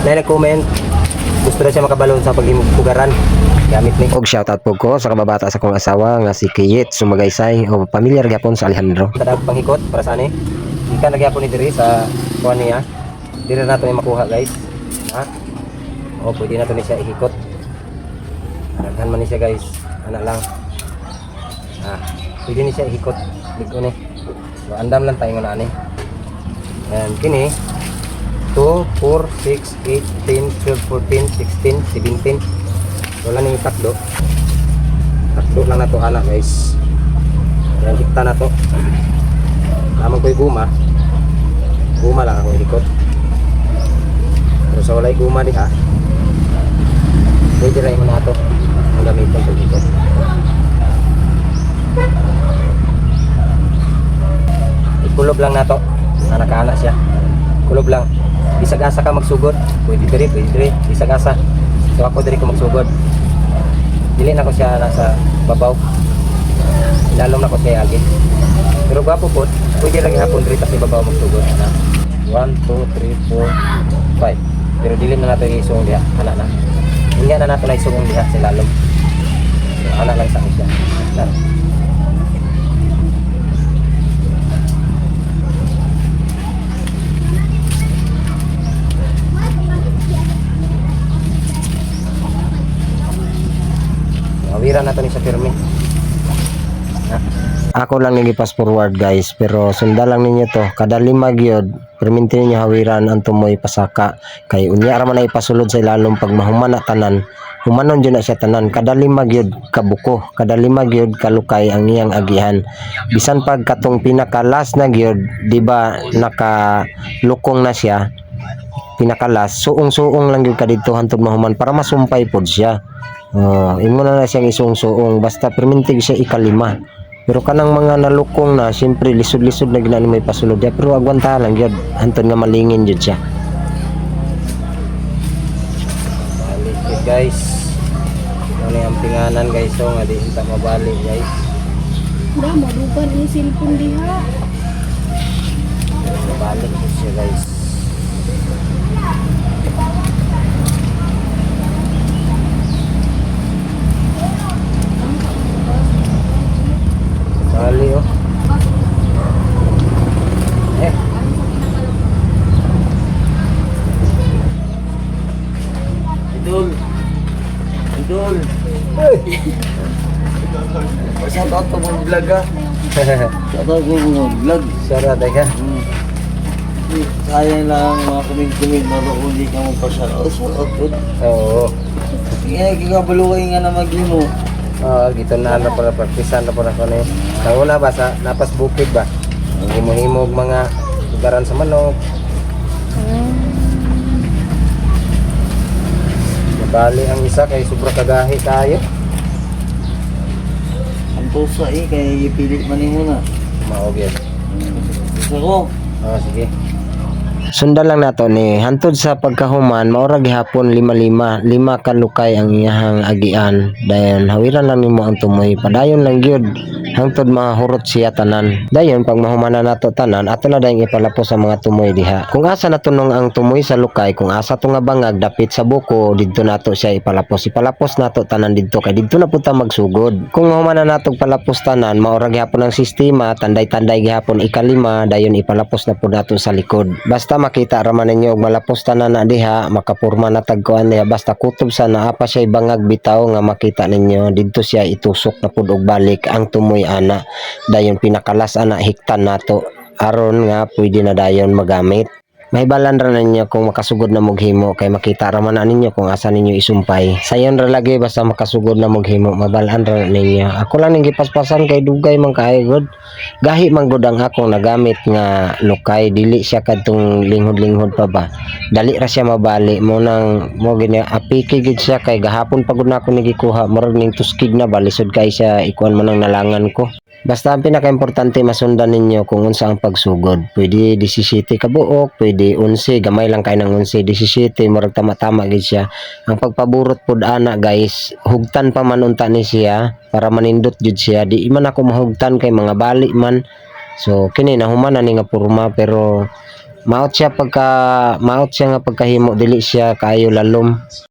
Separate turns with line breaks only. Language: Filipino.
Na nag-comment, gusto na siya makabalon sa paghimugaran. Gamit ni. Og shoutout po ko sa kababata sa kong asawa nga si Kiyit Sumagaysay o pamilyar gyapon sa Alejandro. Kada panghikot para sa ani. Ika na gyapon ni diri sa kuan niya. Diri na nato ni makuha guys. Ha? O pwede na to ni siya ihikot. Daghan man ni siya guys. Ana lang. Pwede ni siya ihikot. Bigo ni. So andam lang tayo na ani. Yan kini 2, 4, 6, 8, 10, 12, 14, 16, 17. Wala nang tatlo. Tatlo lang na to anak guys. Yan hikta na to. Lamang ko'y guma. Guma lang ako ikot. Pero sa walay guma diha. Pwede rin mo na to. Ang gamitin ko dito. Kulob lang na to. Naka-anak siya. Kulob lang. Isag-asa ka magsugod. Pwede diri. Isag-asa. So ako diri ko magsugod. Dili na ko siya nasa babaw. Ilalom na ko siya agi. Pero gwapo po, pwede lagi hapon diri kasi babaw magsugod. 1, 2, 3, 4, 5. Pero dili na nato isong diha, ana na. Inya na nato na isong diha sa ilalom. So, ana lang sa siya. Awira na to ni sa firme. Ako lang nang ipas forward guys, pero sunda lang ninyo to. Kada 5 gyud, perminti ninyo hawiran ang tumoy pasaka. Kay unya ra man ay pasulod sa ilalom pag mahuman na tanan. Humanon jud na siya tanan. Kada 5 gyud kabuko, kada 5 gyud kalukay ang iyang agihan. Bisan pag katong pinakalas na gyud, di ba nakalukong na siya. Pinakalas, suong-suong lang gyud kadidto hantod mahuman para masumpay pod siya. Imo na siyang isung-suong basta permintig siya ikalima. Pero kanang mga nalukong na, siyempre lisod-lisod na ginani may pasulod ya, pero agwanta lang gyud hantod nga malingin jud siya. Balik guys. Ano yung pinganan guys, so nga di hinta mabalik guys.
Dah madugan ni cellphone diha.
Mabalik siya guys. Bali oh. Idol.
Shoutout ko mong vlog ha. Shoutout ko mong vlog.
Sarap ka.
Sayang lang mga kumig-kumig na hindi ka mong pa-shoutout. Shoutout ko.
Oo.
Kikabalo kayo nga na maglimo.
Gito na pala praktisan na pala ko na yun. Nauna ba sa napas bukid ba? Ang himo-himog mga lugaran sa manok. Nabali ang isa kay sobra kagahi tayo.
Ang pusa kaya ipilit man mo na.
Maog yan.
Gusto ko.
Sige. Sundan lang nato ni hantod sa pagkahuman maura gihapon 5 kalukay ang iyahang agian dayon hawiran lang nimo ang tumoy padayon lang gyud hangtod mahurot siya tanan dayon pag mahuman na nato tanan ato na dayong ipalapos sa mga tumoy diha kung asa natunong ang tumoy sa lukay kung asa to nga bangag dapit sa buko didto nato siya ipalapos nato tanan didto kay didto na punta magsugod kung mahuman na nato palapos tanan maura gihapon ang sistema tanday-tanday gihapon ikalima dayon ipalapos na pud nato sa likod basta makita raman ninyo og malapos tanan na diha makapurma na tagkuan niya basta kutob sa naa pa siya bangag bitaw nga makita ninyo didto siya itusok na pud og balik ang tumoy ana dayon pinakalas ana hiktan nato aron nga pwede na dayon magamit. Mahibalan ra ninyo kung makasugod na moghimo kay makita ra man ninyo kung asa ninyo isumpay. Sayon ra lagi basta makasugod na moghimo mabalaan ra ninyo. Ako lang ning gipaspasan kay dugay man kaayo gud. Gahi man gud ang akong nagamit nga lukay dili siya kadtong linghod-linghod pa ba. Dali ra siya mabali mo nang mo gini apiki gid siya kay gahapon pagud na ako nigikuha murag ning tuskig na balisod kay siya ikuan man ang nalangan ko. Basta ang pinaka-importante masundan ninyo kung unsa ang pagsugod. Pwede 17 ka buok, pwede 11, gamay lang kay ng 11, 17, murag tama-tama gid siya. Ang pagpaburot pud ana guys, hugtan pa man unta ni siya para manindot jud siya. Di man ako mahugtan kay mga bali man. So kini nahuman na ni nga porma pero maot siya nga pagkahimo dili siya kaayo lalom.